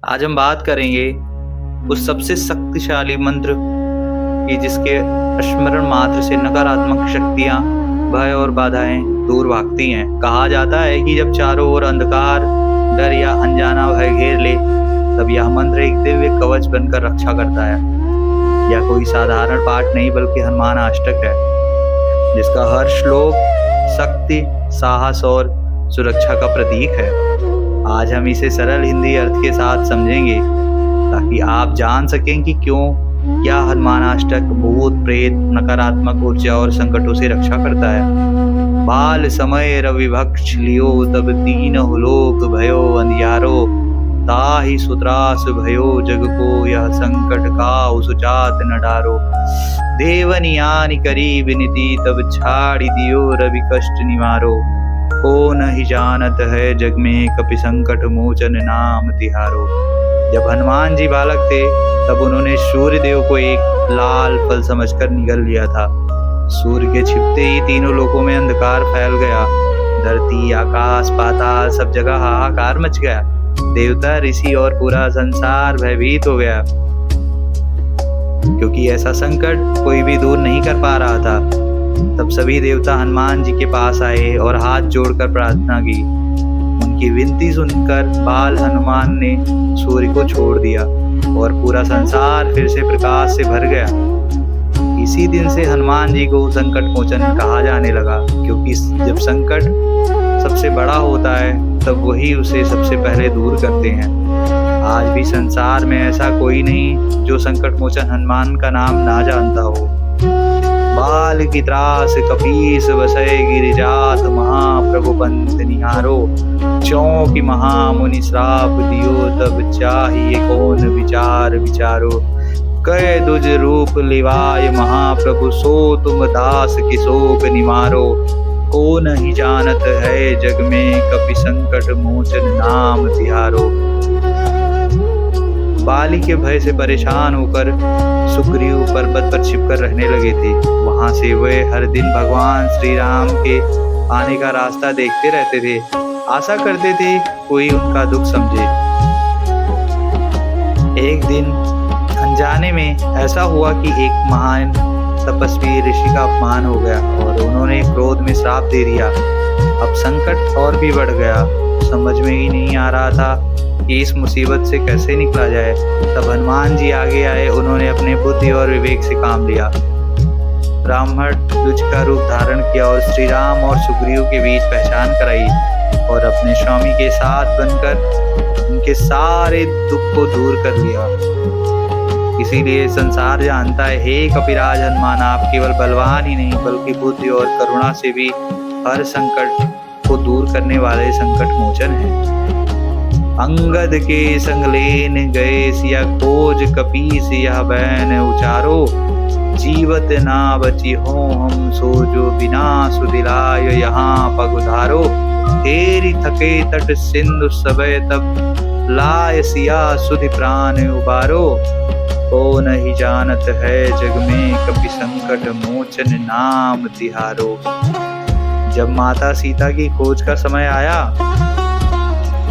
आज हम बात करेंगे उस सबसे शक्तिशाली मंत्र की जिसके स्मरण मात्र से नकारात्मक शक्तियां, भय और बाधाएं दूर भागती हैं। कहा जाता है कि जब चारों ओर अंधकार, डर या अनजाना भय घेर ले, तब यह मंत्र एक दिव्य कवच बनकर रक्षा करता है। यह कोई साधारण पाठ नहीं बल्कि हनुमान अष्टक है, जिसका हर श्लोक शक्ति, साहस और सुरक्षा का प्रतीक है। आज हम इसे सरल हिंदी अर्थ के साथ समझेंगे ताकि आप जान सकें कि क्या हनुमानाष्टक भूत, प्रेत, नकारात्मक ऊर्जा और संकटों से रक्षा करता है। बाल समय रवि भक्ष लियो, तब तीनहु लोक भयो अंधियारो, ताहि सुत्रास भयो जग को, यह संकट काहु सुचात न डारो। देवनियानि करी विनती, तब छाड़ी दियो रवि कष्ट निवारो, को नहीं जानत है जग में, कपि संकट मोचन नाम तिहारो। जब हनुमान जी बालक थे तब उन्होंने सूर्य देव को एक लाल फल समझकर निगल लिया था। सूर्य के छिपते ही तीनों लोकों में अंधकार फैल गया। धरती, आकाश, पाताल सब जगह हाहाकार मच गया। देवता, ऋषि और पूरा संसार भयभीत हो गया, क्योंकि ऐसा संकट कोई भी दूर नहीं कर पा रहा था। तब सभी देवता हनुमान जी के पास आए और हाथ जोड़कर प्रार्थना की। उनकी विनती सुनकर बाल हनुमान ने सूर्य को छोड़ दिया और पूरा संसार फिर से प्रकाश से भर गया। इसी दिन से हनुमान जी को संकट मोचन कहा जाने लगा, क्योंकि जब संकट सबसे बड़ा होता है तब वही उसे सबसे पहले दूर करते हैं। आज भी संसार में ऐसा कोई नहीं जो संकट मोचन हनुमान का नाम ना जानता हो। बाल की त्रास कपीस बसै गिरिजात, महाप्रभु पंथ निहारो, चौकी महामुनि श्राप दियो, तब चाहिए कौन विचार विचारो। कह दुज रूप लिवाय महाप्रभु, सो तुम दास की शोक निवारो, को नहीं जानत है जग में, कपि संकट मोचन नाम तिहारो। बाली के भय से परेशान होकर सुग्रीव पर्वत पर छिपकर रहने लगे थे। वहां से वे हर दिन भगवान श्री राम के आने का रास्ता देखते रहते थे, आशा करते थे कोई उनका दुख समझे। एक दिन अनजाने में ऐसा हुआ कि एक महान तपस्वी ऋषि का अपमान हो गया और उन्होंने क्रोध में श्राप दे दिया। अब संकट और भी बढ़ गया। समझ में ही नहीं आ रहा था कि इस मुसीबत से कैसे निकला जाए। तब हनुमान जी आगे आए। उन्होंने अपने बुद्धि और विवेक से काम लिया। ब्राह्मण द्विज का रूप धारण किया और श्री राम और सुग्रीव के बीच पहचान कराई और अपने स्वामी के साथ बनकर उनके सारे दुख को दूर कर लिया। इसीलिए संसार जानता है, हे कपिराज हनुमान, आप केवल बलवान ही नहीं बल्कि बुद्धि और करुणा से भी हर संकट को दूर करने वाले संकट मोचन हैं। अंगद के संग लेन गए, सिया खोज कपीस यह बैन उचारो, जीवत ना बची हो हम सो, जो बिना सुदिलाय यहाँ पगुधारो। तेरी थके तट सिंधु सबय, तब लाय सिया सुधि प्राण उबारो, को नहीं जानत है जग में, कपि संकट मोचन नाम तिहारो। जब माता सीता की खोज का समय आया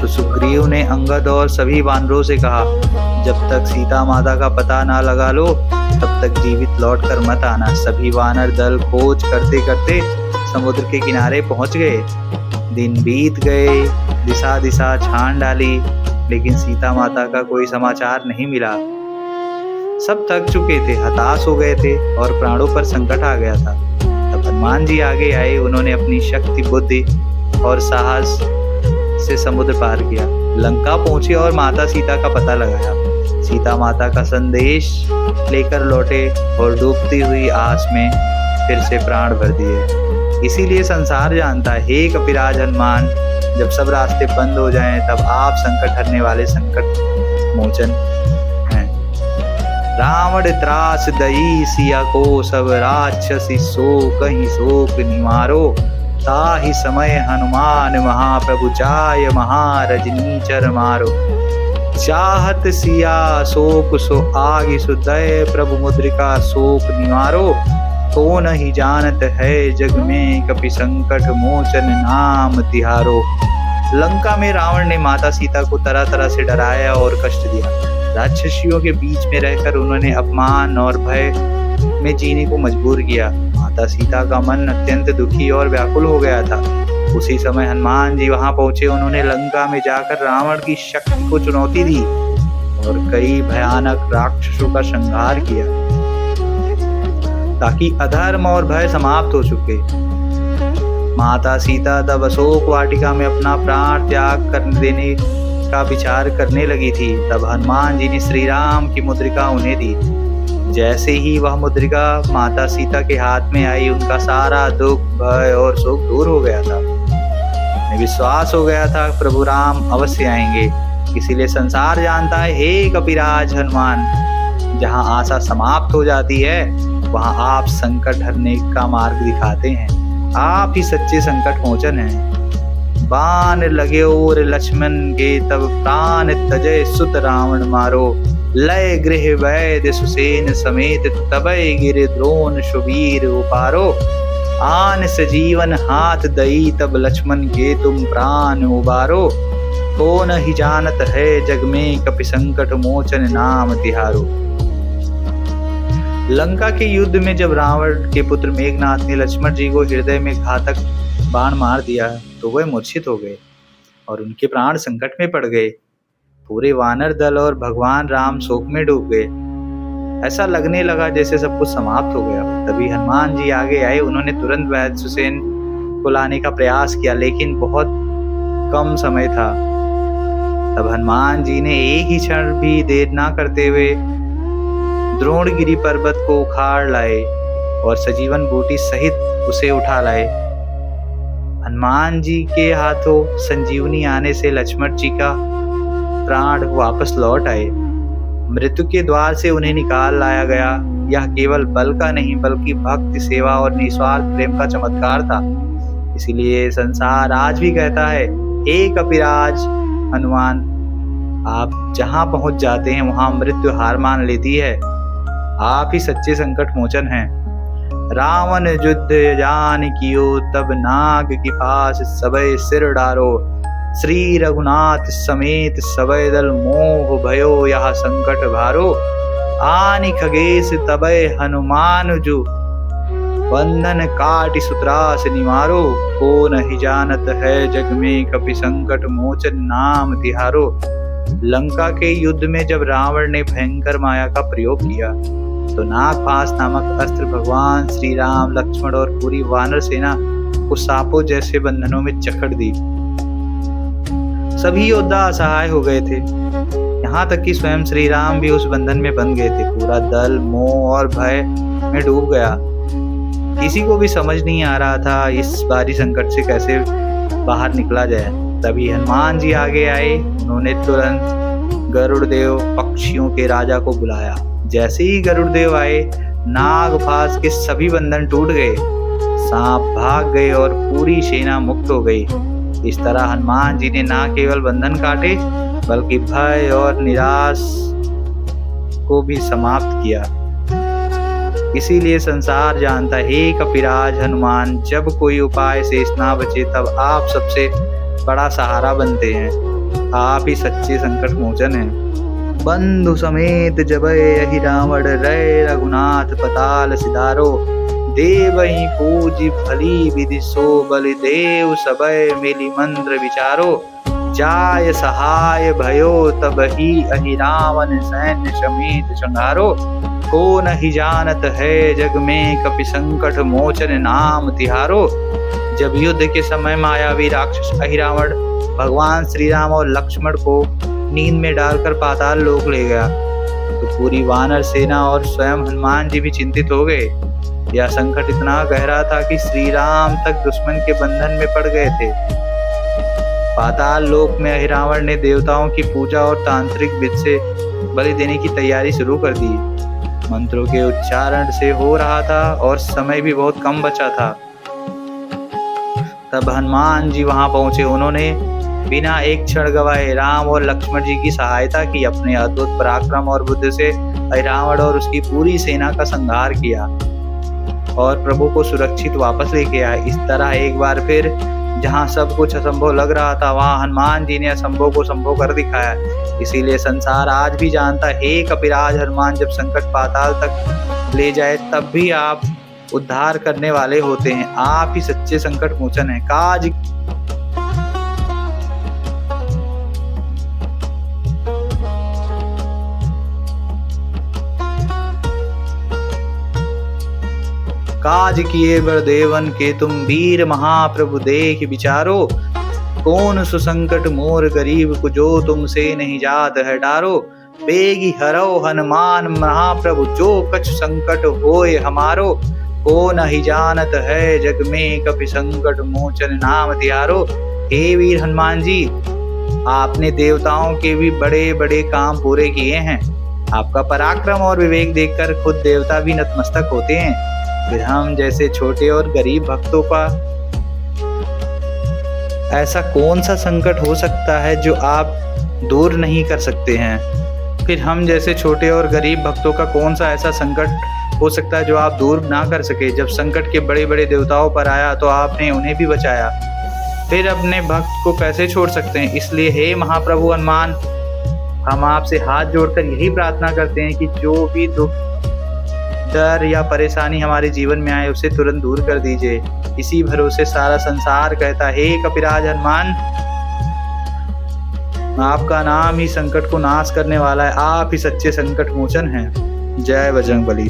तो सुग्रीव ने अंगद और सभी वानरों से कहा, जब तक सीता माता का पता ना लगा लो तब तक जीवित लौट कर मत आना। सभी वानर दल खोज करते करते समुद्र के किनारे पहुंच गए। दिन बीत गए, दिशा दिशा छान डाली, लेकिन सीता माता का कोई समाचार नहीं मिला। सब थक चुके थे, हताश हो गए थे और प्राणों पर संकट आ गया था। तब हनुमान जी आगे आए। उन्होंने अपनी शक्ति, बुद्धि और साहस से समुद्र पार किया, लंका पहुंचे और माता सीता का पता लगाया। सीता माता का संदेश लेकर लौटे और डूबती हुई आस में फिर से प्राण भर दिए। इसीलिए संसार जानता है, हे कपिराज हनुमान, जब सब रास्ते बंद हो जाएं तब आप संकट हरने वाले संकट मोचन हैं। रावण त्रास दई सिया को, सब राक्षसी शोक ही शोक निवारो, ताहि समय हनुमान महाप्रभु, जाय महारजनीचर मारो। चाहत सिया शोक सो आगि, सुदय प्रभु मुद्रिका शोक निवारो, को नहीं जानत है जग में, कपि संकट मोचन नाम तिहारो। लंका में रावण ने माता सीता को तरह तरह से डराया और कष्ट दिया। राक्षसियों के बीच में रहकर उन्होंने अपमान और भय में जीने को मजबूर किया। माता सीता का मन अत्यंत दुखी और व्याकुल हो गया था। उसी समय हनुमान जी वहां पहुंचे। उन्होंने लंका में जाकर रावण की शक्ति को चुनौती दी और कई भयानक राक्षसों का संहार किया, ताकि अधर्म और भय समाप्त हो चुके। माता सीता तब अशोक वाटिका में अपना प्राण त्याग कर देने का विचार करने लगी थी। तब हनुमान जी ने श्री राम की मुद्रिका उन्हें दी। जैसे ही वह मुद्रिका माता सीता के हाथ में आई, उनका सारा दुख, भय और शोक दूर हो गया था। उन्हें विश्वास हो गया था प्रभु राम अवश्य आएंगे। इसीलिए संसार जानता है, हे कपिराज हनुमान, जहाँ आशा समाप्त हो जाती है वहाँ आप संकट हरने का मार्ग दिखाते हैं। आप ही सच्चे संकट मोचन हैं। बाण लगे और लक्ष्मण के तब प्राण तजय सुत रावण मारो। लय गृह वैद्य सुसेन समेत तबय गिरे द्रोण शुबीर उपारो। आन सजीवन हाथ दई तब लक्ष्मण के तुम प्राण उबारो। कौन ही जानत है जग में कपि संकट मोचन नाम तिहारो। लंका के युद्ध में जब रावण के पुत्र मेघनाथ ने लक्ष्मण जी को हृदय में घातक बाण मार दिया तो वह मूर्छित हो गए और उनके प्राण संकट में पड़ गए। पूरे वानर दल और भगवान राम शोक में डूब गए। ऐसा लगने लगा जैसे सब कुछ समाप्त हो गया। तभी हनुमान जी आगे आए। उन्होंने तुरंत वैद्य सुसेन को लाने का प्रयास किया, लेकिन बहुत कम समय था। तब हनुमान जी ने एक ही क्षण भी देर ना करते हुए द्रोणगिरी पर्वत को उखाड़ लाए और सजीवन बूटी सहित उसे उठा लाए। हनुमान जी के हाथों संजीवनी आने से लक्ष्मण जी का प्राण वापस लौट आए। मृत्यु के द्वार से उन्हें निकाल लाया गया। यह केवल बल का नहीं बल्कि भक्ति, सेवा और निस्वार्थ प्रेम का चमत्कार था। इसीलिए संसार आज भी कहता है, हे कपिराज हनुमान, आप जहां पहुंच जाते हैं वहां मृत्यु हार मान लेती है। आप ही सच्चे संकट मोचन हैं। रावण युद्ध जान कियो तब नाग की पास सबय सिर डारो। श्री रघुनाथ समेत सबय दल मोह भयो यह संकट भारो। आनि खगेश तबय हनुमान जु बंधन काटि सुत्रास निवारो। को नहीं जानत है जग में कपि संकट मोचन नाम तिहारो। लंका के युद्ध में जब रावण ने भयंकर माया का प्रयोग किया तो नागपाश नामक अस्त्र भगवान श्री राम, लक्ष्मण और पूरी वानर सेना को सांपों जैसे बंधनों में जकड़ दी। सभी योद्धा असहाय हो गए थे। यहाँ तक कि स्वयं श्री राम भी उस बंधन में बंध गए थे। पूरा दल मोह और भय में डूब गया। किसी को भी समझ नहीं आ रहा था इस भारी संकट से कैसे बाहर निकला जाए। तभी हनुमान जी आगे आए। उन्होंने तुरंत गरुड़देव पक्षियों के राजा को बुलाया। जैसे ही गरुड़देव आए, नागपाश के सभी बंधन टूट गए, सांप भाग गए और पूरी सेना मुक्त हो गई। इस तरह हनुमान जी ने ना केवल बंधन काटे बल्कि भय और निराश को भी समाप्त किया। इसीलिए संसार जानता है, हे कपिराज हनुमान, जब कोई उपाय शेष ना बचे तब आप सबसे बड़ा सहारा बनते हैं। आप ही सच्चे संकट मोचन हैं। बंधु समेत जबय यही रावण रय रघुनाथ पताल सिधारो। देवहि पूजी भली विधि सो बलि देव सबय मिली मंत्र विचारो। जाय सहाय भयो तब ही अहि रावण सैन्य समेत संहारो। को नहीं जानत है जग में कपि संकट मोचन नाम तिहारो। जब युद्ध के समय मायावी राक्षस अहिरावण भगवान श्री राम और लक्ष्मण को नींद में डालकर पाताल लोक ले गया तो पूरी वानर सेना और स्वयं हनुमान जी भी चिंतित हो गए। यह संकट इतना गहरा था कि श्री राम तक दुश्मन के बंधन में पड़ गए थे। पाताल लोक में अहिरावण ने देवताओं की पूजा और तांत्रिक विधि से बलि देने की तैयारी शुरू कर दी। मंत्रों के उच्चारण से हो रहा था और समय भी बहुत कम बचा था। तब हनुमान जी वहां पहुंचे। उन्होंने बिना एक क्षण गवाए राम और लक्ष्मण जी की सहायता की। अपने अद्भुत पराक्रम और बुद्धि से रावण और उसकी पूरी सेना का संहार किया और प्रभु को सुरक्षित वापस लेके आए। इस तरह एक बार फिर जहाँ सब कुछ असंभव लग रहा था, वहाँ हनुमान जी ने असंभव को संभव कर दिखाया। इसीलिए संसार आज भी जानता है, हे कपिराज हनुमान जब संकट पाताल तक ले जाए तब भी आप उद्धार करने वाले होते हैं। आप ही सच्चे संकट मोचन हैं। काज किए बड़देवन के तुम वीर महाप्रभु देख विचारो। कौन सुसंकट मोर गरीब को जो तुमसे नहीं जात है डारो। बेगी हरो हनुमान महाप्रभु जो कछ संकट होए हमारो। को नहीं जानत है जग में कपि संकट मोचन नाम त्यारो। हे वीर हनुमान जी, आपने देवताओं के भी बड़े बड़े काम पूरे किए हैं। आपका पराक्रम और विवेक देखकर खुद देवता भी नतमस्तक होते हैं। फिर हम जैसे छोटे और गरीब भक्तों का ऐसा कौन सा संकट हो सकता है जो आप दूर नहीं कर सकते हैं। फिर हम जैसे छोटे और गरीब भक्तों का कौन सा ऐसा संकट हो सकता है जो आप दूर ना कर सके। जब संकट के बड़े बड़े देवताओं पर आया तो आपने उन्हें भी बचाया, फिर अपने भक्त को कैसे छोड़ सकते हैं। इसलिए हे महाप्रभु हनुमान, हम आपसे हाथ जोड़कर यही प्रार्थना करते हैं कि जो भी दुख, डर या परेशानी हमारे जीवन में आए उसे तुरंत दूर कर दीजिए। इसी भरोसे सारा संसार कहता है, हे कपिराज हनुमान, आपका नाम ही संकट को नाश करने वाला है। आप ही सच्चे संकट मोचन हैं। जय बजरंगबली।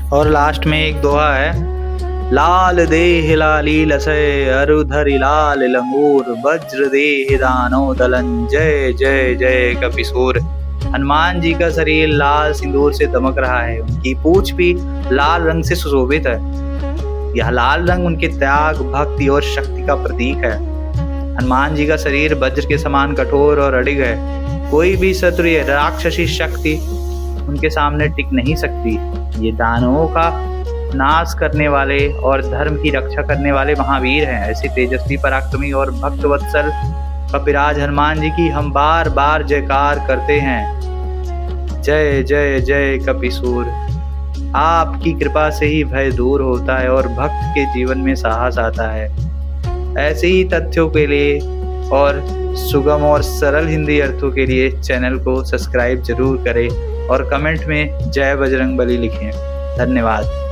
और लास्ट में एक दोहा है, लाल देह लाली लसय अरुधरि लाल लंगूर। वज्र देह दानव दलन जय जय जय कपिसूर। हनुमान जी का शरीर लाल सिंदूर से दमक रहा है। उनकी पूंछ भी लाल रंग से सुशोभित है। यह लाल रंग उनके त्याग, भक्ति और शक्ति का प्रतीक है। हनुमान जी का शरीर वज्र के समान कठोर और अडिग है। कोई भी शत्रु या राक्षसी शक्ति उनके सामने टिक नहीं सकती। ये दानवों का नाश करने वाले और धर्म की रक्षा करने वाले महावीर हैं। ऐसे तेजस्वी पराक्रमी और भक्तवत्सल कपिराज हनुमान जी की हम बार बार जयकार करते हैं। जय जय जय कपिसूर। आपकी कृपा से ही भय दूर होता है और भक्त के जीवन में साहस आता है। ऐसे ही तथ्यों के लिए और सुगम और सरल हिंदी अर्थों के लिए चैनल को सब्सक्राइब जरूर करें और कमेंट में जय बजरंगबली लिखें। धन्यवाद।